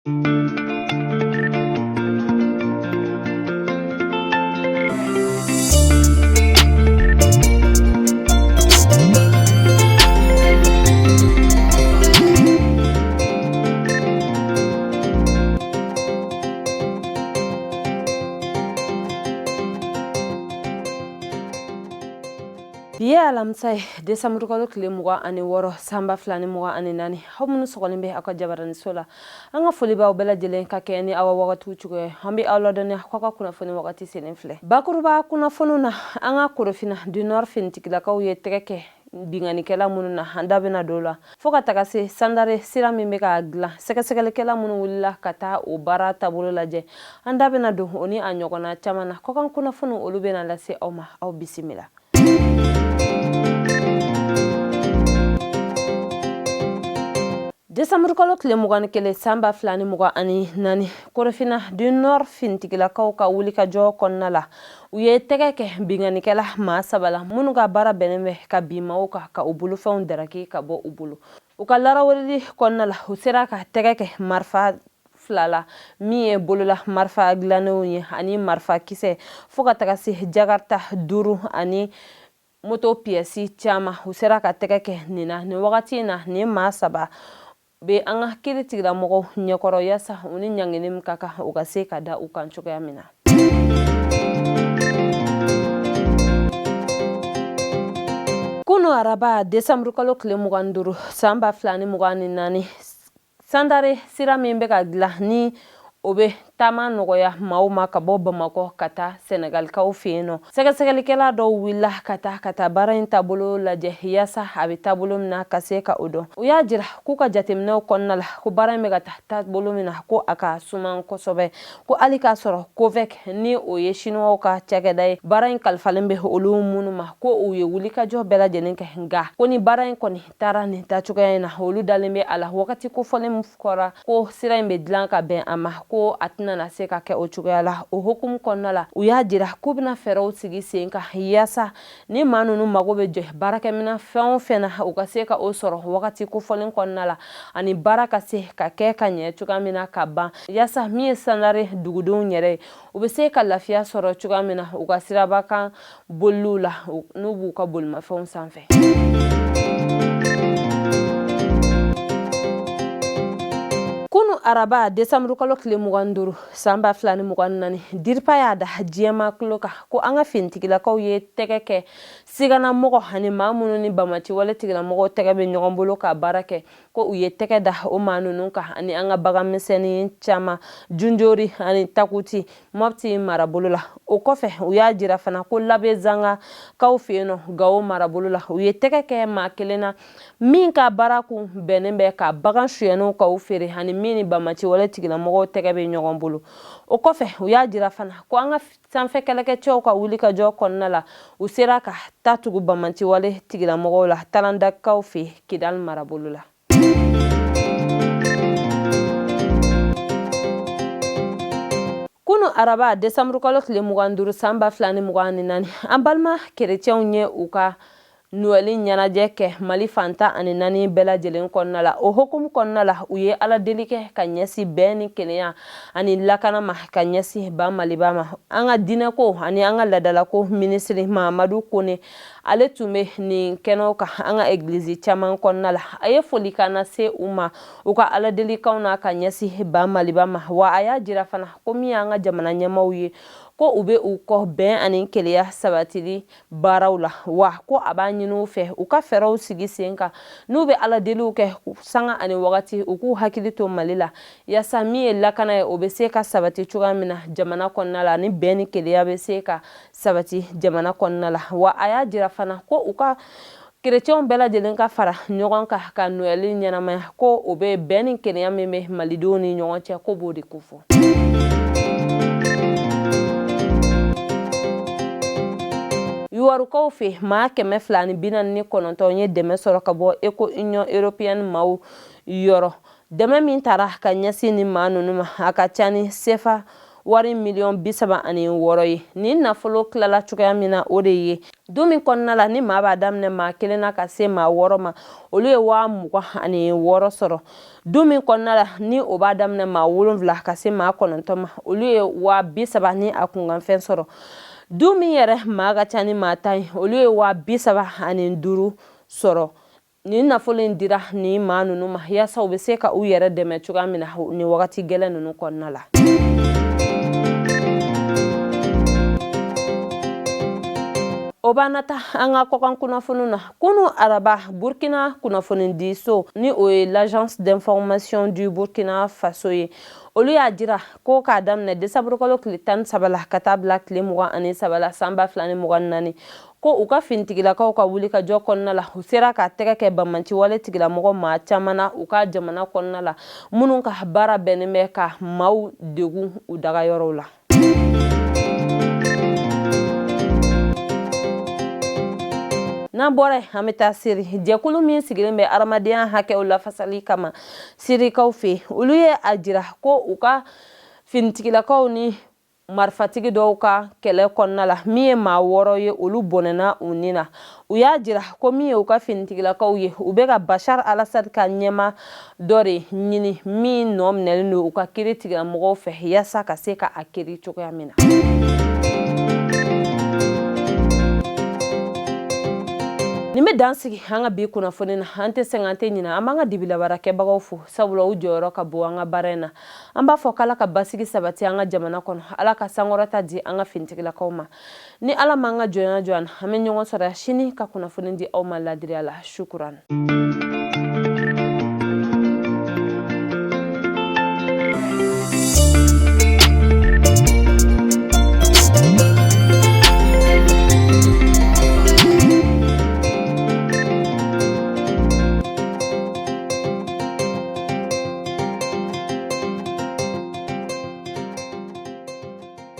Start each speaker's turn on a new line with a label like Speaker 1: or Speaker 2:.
Speaker 1: Biye alamsai Desamuru kalo kile muga ani woro samba flani muga ani nani homunu sogolimbe aka jabarani sola anga foliba obela jelen kake ni awa wakati uchugo hambi awlodone kwaka kuna foni wakati senefle bakuruba kuna fonuna anga kurofina du nord fintikila ka uye tegeke bingani kela mununa handa bena dola foka takase sandare sira mimbe ka agla sekele kela munu willa kata o bara tabolo laje handa bena do oni anyogona chamana kokan kuna fonu olubena lase oma au bisimila. Desamuru kalo kile mugani kele samba flani muga ani nani korofina du nord fintigila ka wuli ka jo konna la uye tegeke bingani kela ma sabala munu ga bara beneme ka bima ka ubulu faun daraki ka bo ubulu uka lara wori konna la usera ka tegeke marfa flala miye bolola marfa glane ani marfa kise foka tagasi jagarta duru ani moto piesi chama usera ka tegeke nina ni wakati na ni ma saba be anga kiri tigira mogo nyekoro yasa uni nyanginim kaka ugase kada ukanchoka yamina. Kuno araba Desamuru kalo kile muganduru samba flani mugani nani sandare sira mimbe ka gla ni obe tama nogoya mauma ka bo Bamako kata Senegal ka ufino sekeli kela do willa kata bara tabolo laje yasa abi tabolo na kaseka odo uya jira kuka jatemne konna la ku bara mega tabolo mina ko aka suman ko sobe ko alika soro ko vek ni oye shino ka chagedai bara kalfalembe olu munuma ko uye wulika jo bela jenenke nga ko ni bara ko ni tara ni tachuga na olu dalembe ala wakati ko folem fukora ko sira imbe dlanka ben ama ko atna na se ka ke ochugala o hukum konna la uya jira kubna fero sigi senka yasa ni manunu magobe je baraka mina fena ukaseka o soro wakati ko folen konna la ani baraka se ka ke kanye chuga mina kaba yasa mi sanare dugudun nyere ubese ka lafiya soro chuga mina ukasira baka bolula nubu ka bolma fon sanfe. Kunu araba Desamuru kalo kile muganduru samba flani mugannani dirpa ya da jema kloka ko anga fintigila ka uye tegeke sigana mogo hani mamunu ni bamati wala tigila mogo tegebe nyogombolo ka barake ko uye tege da o manunu ka ani anga baga meseni chama junjori ani takuti mopti marabolo la o kofe uya jira fana ko labe zanga ka ufeno gawo marabolo la uye tegeke makelena min ka baraku benembe ka bagan shuyeno ka ufere hani mini bamati wala tigila mogo tegebe nyogombolo o kofe uya jira fana ko anga sanfe keleke chow ka wuli ka jo konna la usera ka tatugu bamati wala tigila mogo la talanda ka ufe kidal marabolo la. Kuno araba Desamuru kalo kile muganduru samba flani mugani nani ambalma keretien nye uka nueli nyanaje ke Mali fanta ani nani bela jelen konna la o hukum konna la uye ala delike kanyesi beni kelenya ani lakana ma kanyesi ba Mali ba ma anga dina ko ani anga ladala ko ministri Mamadou Kone ale tume ni keno ka anga eglise chaman konna la aye folikana se uma uka ala delika una kanyesi ba Mali ba ma wa aya jira fana ko mi anga jamana nyamauye ko ube uko ben ani keleya sabatili barawla wa ko abanyinu fe uka feraw sigi senka nube ala delu ke sanga ani wakati uku hakili to malila ya sami lakana e obese ka sabati chuga mina jamana konnala ni ben keleya bese ka sabati jamana konnala wa aya jira fana ko uka Chrétien bela jelen ka fara nyogon ka Noeli nyanama ko obe ben keleya meme malidoni nyogon che ko bodi kufo. Yuwaru kofi ma keme flani binan ni kononto nye deme soro kabo Eco Union European mau yoro deme min tara ka nyasi ni manu numa aka chani sefa wari $76,000 ye. Ni nafolo kilala cogoya min na o de ye. Du min kɔnɔna la ni maa b'a daminɛ maa 1 na ka se maa 6 ma olu ye $26,000 sɔrɔ. Du min kɔnɔna la ni o b'a daminɛ maa 7 ka se maa 9 ma olu ye $30,000 ni a kunkanfɛn sɔrɔ. Du min yɛrɛ maa ka ca ni maa 10 olu ye $35,000 sɔrɔ. Ni nafolo in dira ni maa nunu ma yaasa u bɛ se ka u yɛrɛ dɛmɛ cogoya min na ni wagati gɛlɛn nunu kɔnɔna la. O b'a nata an ka kɔkan kunnafoni na. Kunu araba Burkina kunnafoni di so ni o ye l'agence d'information du Burkina Faso ye. Olu y'a jira ko k'a daminɛ décembre kalo tile 13 la ka taa bila tile 23 la san 2024 ko u ka finitigilakaw ka wuli ka jɔ kɔnɔna la u sera ka tɛgɛ kɛ Banmanci wale tigilamɔgɔ maa caman na u ka jamana kɔnɔna la minnu ka baara bɛnnen bɛ ka maaw degun u dagayɔrɔw la. N'an bɔra an bɛ taa Siri jɛkulu min sigilen bɛ adamadenya hakɛw lafasali kama Sirikaw fɛ olu ye a jira ko u ka finitigilakaw ni marifatigi dɔw ka kɛlɛ kɔnɔna la min ye maa 6 ye olu bɔnɛna u ni na. U y'a jira ko min ye u ka finitigilakaw ye u bɛ ka Bashar al-Assad ka ɲɛma dɔ de ɲini min nɔ minɛlen don u ka kiiri tigilamɔgɔw fɛ yaasa ka se ka a kiiri cogoya min na. Nin bɛ dan sigi an ka bi kunnafoni na an tɛ sɛgɛn an tɛ ɲinɛ an b'an ka dibilabarakɛbagaw fo sabula u jɔyɔrɔ ka bon an ka baara in na. An b'a fɔ k'Ala ka basigi sabati an ka jamana kɔnɔ Ala ka sankɔrɔta di an ka finitigilakaw ma. Ni Ala m'an ka jɔnya jɔ an na an bɛ ɲɔgɔn sɔrɔ sini ka kunnafoni di aw ma ladiriya la. Shukuran.